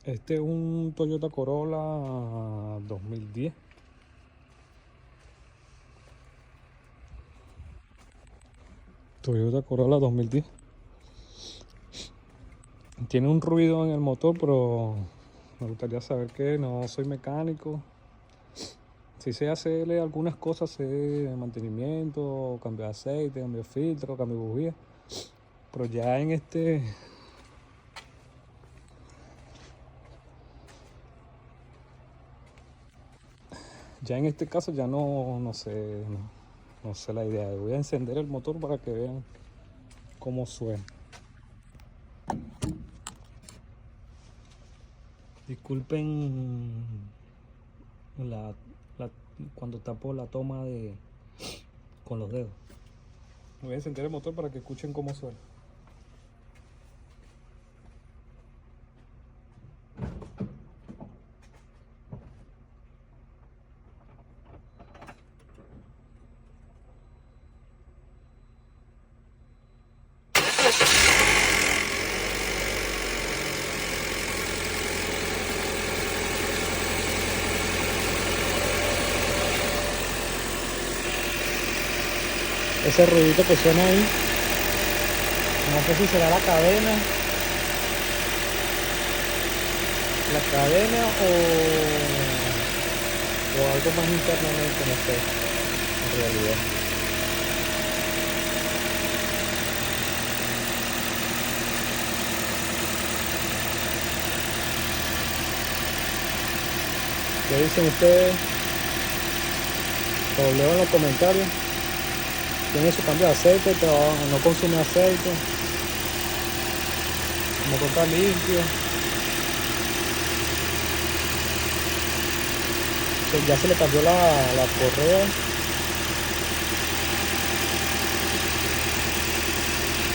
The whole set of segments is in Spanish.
Este es un Toyota Corolla 2010. Toyota Corolla 2010. Tiene un ruido en el motor, pero me gustaría saber qué. No soy mecánico. Sí sé hacerle algunas cosas, sé mantenimiento, cambio de aceite, cambio de filtro, cambio de bujía. Pero ya en este caso ya no sé, no sé la idea. Voy a encender el motor para que vean cómo suena. Disculpen cuando tapo la toma con los dedos. Voy a encender el motor para que escuchen cómo suena. Ese ruidito que suena ahí, no sé si será la cadena o algo más internamente, no sé, en realidad. ¿Qué dicen ustedes? Los leo en los comentarios. Tiene su cambio de aceite, pero no consume aceite. El motor está limpio. Ya se le cambió la correa.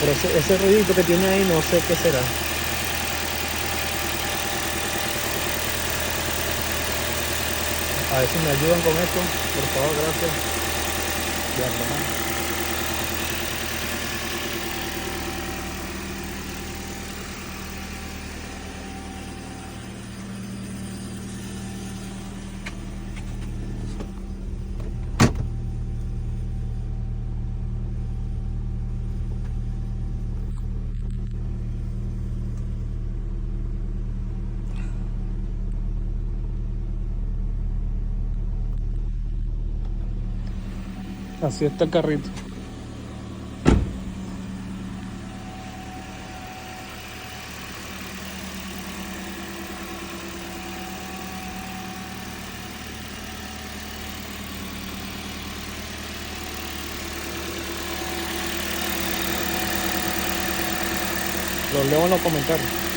Pero ese ruidito que tiene ahí no sé qué será. A ver si me ayudan con esto, por favor, gracias. De antemano. Así está el carrito. Los leo en los comentarios.